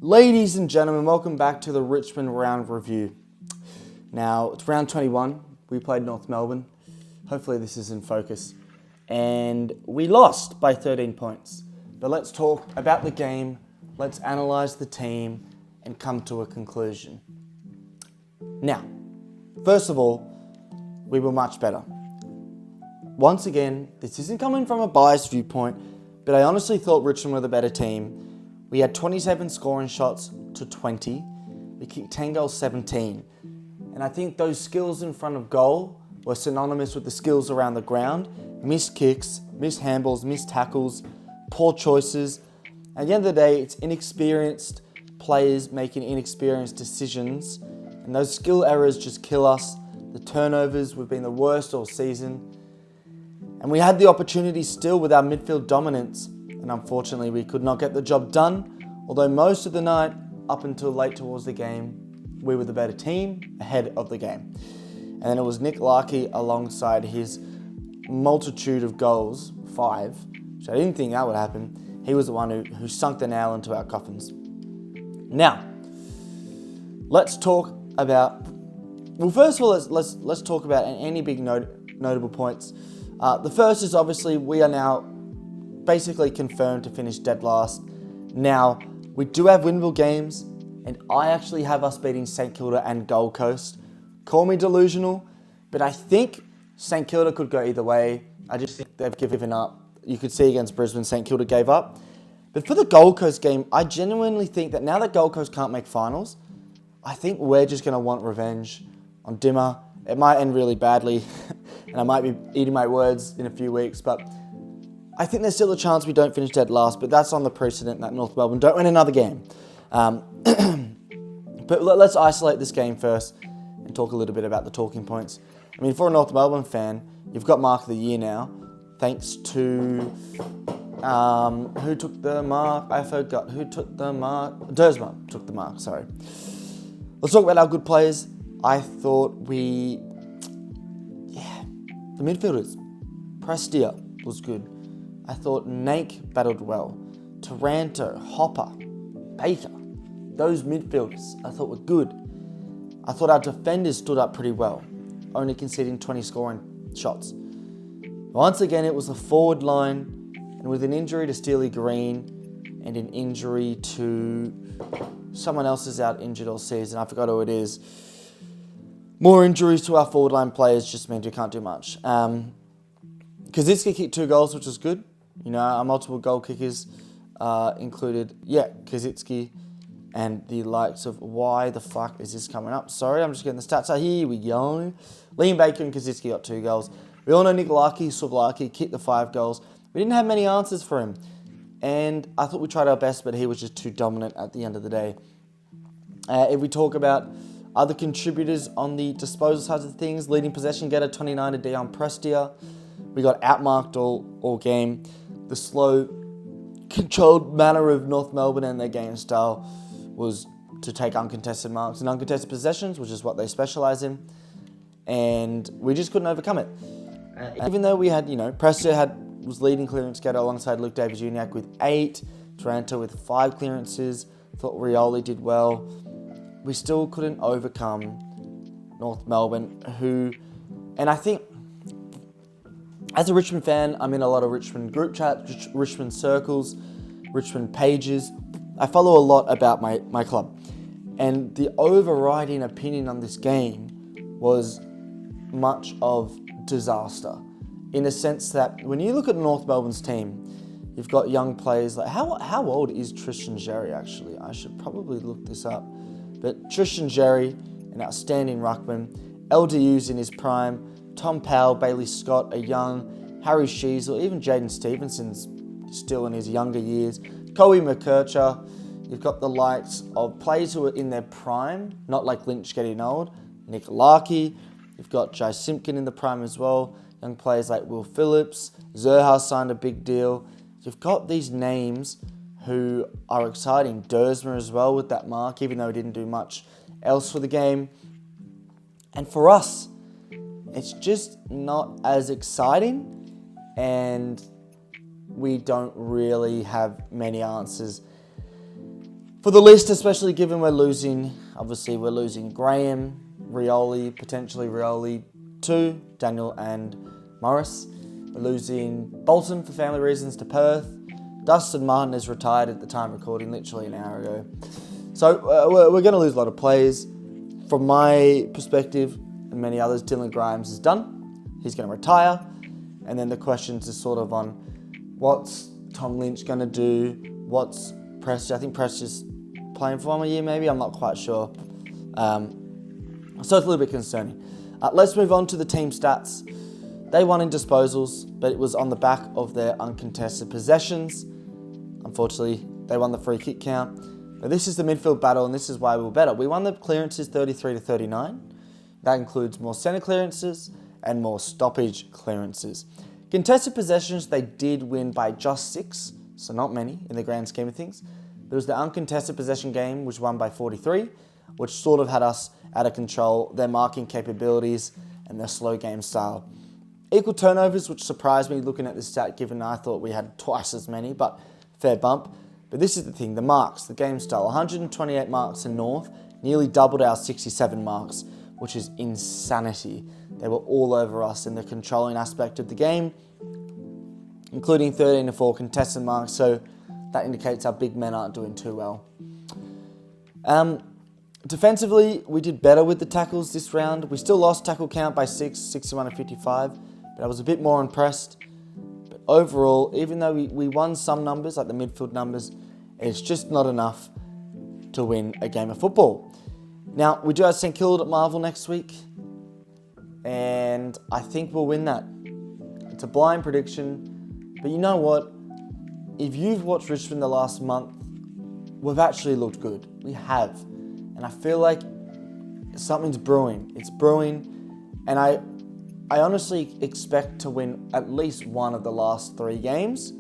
Ladies and gentlemen, welcome back to the Richmond round review. Now, it's round 21. We played North Melbourne. Hopefully this is in focus. And we lost by 13 points. But let's talk about the game, let's analyse the team, and come to a conclusion. Now, first of all, we were much better. Once again, this isn't coming from a biased viewpoint, but I honestly thought Richmond were the better team. We had 27 scoring shots to 20. We kicked 10 goals, 17. And I think those skills in front of goal were synonymous with the skills around the ground. Missed kicks, missed handballs, missed tackles, poor choices. At the end of the day, it's inexperienced players making inexperienced decisions. And those skill errors just kill us. The turnovers, we've been the worst all season. And we had the opportunity still with our midfield dominance. And unfortunately, we could not get the job done. Although most of the night, up until late towards the game, we were the better team ahead of the game. And then it was Nick Larkey alongside his multitude of goals, 5, which I didn't think that would happen. He was the one who sunk the nail into our coffins. Now, let's talk about, well, first of all, let's talk about any big notable points. The first is obviously we are now basically confirmed to finish dead last. Now, we do have winnable games, and I actually have us beating St Kilda and Gold Coast. Call me delusional, but I think St Kilda could go either way. I just think they've given up. You could see against Brisbane, St Kilda gave up. But for the Gold Coast game, I genuinely think that now that Gold Coast can't make finals, I think we're just going to want revenge on Dimmer. It might end really badly, and I might be eating my words in a few weeks, but I think there's still a chance we don't finish dead last, but that's on the precedent that North Melbourne don't win another game. But let's isolate this game first and talk a little bit about the talking points. I mean, for a North Melbourne fan, you've got Mark of the Year now, thanks to, who took the mark? I forgot who took the mark. Dersma took the mark, sorry. Let's talk about our good players. I thought the midfielders, Prestia was good. I thought Nake battled well. Taranto, Hopper, Baker, those midfielders I thought were good. I thought our defenders stood up pretty well, only conceding 20 scoring shots. Once again, it was the forward line, and with an injury to Steely Green and an injury to someone else is out injured all season, I forgot who it is. More injuries to our forward line players just means we can't do much. Kazitsky kicked 2 goals, which was good. You know, our multiple goal kickers included, Kazitsky and the likes of, why the fuck is this coming up? Sorry, I'm just getting the stats out. Here we go. Liam Baker and Kazitsky got 2 goals. We all know Nick Larkey, Suvlarkey kicked the 5 goals. We didn't have many answers for him. And I thought we tried our best, but he was just too dominant at the end of the day. If we talk about other contributors on the disposal side of things, leading possession getter 29 to Dion Prestia. We got outmarked all game. The slow, controlled manner of North Melbourne and their game style was to take uncontested marks and uncontested possessions, which is what they specialise in. And we just couldn't overcome it. Even though we had, Prestia was leading clearance getter alongside Luke Davis-Uniacke with 8, Taranto with 5 clearances. Thought Rioli did well. We still couldn't overcome North Melbourne, and I think, as a Richmond fan, I'm in a lot of Richmond group chats, Richmond circles, Richmond pages. I follow a lot about my club. And the overriding opinion on this game was much of disaster. In a sense that when you look at North Melbourne's team, you've got young players like, how old is Tristan Xerri actually? I should probably look this up. But Tristan Xerri, an outstanding ruckman. LDU's in his prime. Tom Powell, Bailey Scott are young. Harry Sheasel, even Jaden Stevenson's still in his younger years. Koei McKercher. You've got the likes of players who are in their prime, not like Lynch getting old. Nick Larkey. You've got Jai Simpkin in the prime as well. Young players like Will Phillips. Zerha signed a big deal. You've got these names who are exciting. Dersma as well with that mark, even though he didn't do much else for the game. And for us, it's just not as exciting, and we don't really have many answers. for the list, especially given we're losing Graham, Rioli, potentially Rioli, too, Daniel and Morris. We're losing Bolton for family reasons to Perth. Dustin Martin is retired at the time of recording, literally an hour ago. So we're going to lose a lot of players. From my perspective, and many others, Dylan Grimes is done. He's going to retire. And then the questions is sort of on what's Tom Lynch going to do, what's Presti. I think Presti's playing for 1 more year maybe, I'm not quite sure. So it's a little bit concerning. Let's move on to the team stats. They won in disposals, but it was on the back of their uncontested possessions. Unfortunately, they won the free kick count. But this is the midfield battle, and this is why we were better. We won the clearances 33-39. That includes more centre clearances and more stoppage clearances. Contested possessions, they did win by just 6, so not many in the grand scheme of things. There was the uncontested possession game, which won by 43, which sort of had us out of control, their marking capabilities and their slow game style. Equal turnovers, which surprised me looking at this stat, given I thought we had twice as many, but fair bump. But this is the thing, the marks, the game style. 128 marks in North, nearly doubled our 67 marks, which is insanity. They were all over us in the controlling aspect of the game, including 13-4 contested marks, so that indicates our big men aren't doing too well. Defensively, we did better with the tackles this round. We still lost tackle count by 6, 61-55, but I was a bit more impressed. But overall, even though we won some numbers, like the midfield numbers, it's just not enough to win a game of football. Now, we do have St Kilda at Marvel next week, and I think we'll win that. It's a blind prediction, but you know what? If you've watched Richmond the last month, we've actually looked good. We have. And I feel like something's brewing. It's brewing, and I honestly expect to win at least one of the last 3 games,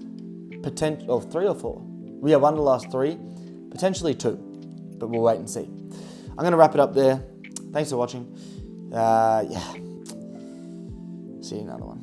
or 3 or 4. We have won the last 3, potentially 2, but we'll wait and see. I'm going to wrap it up there. Thanks for watching. See you in another one.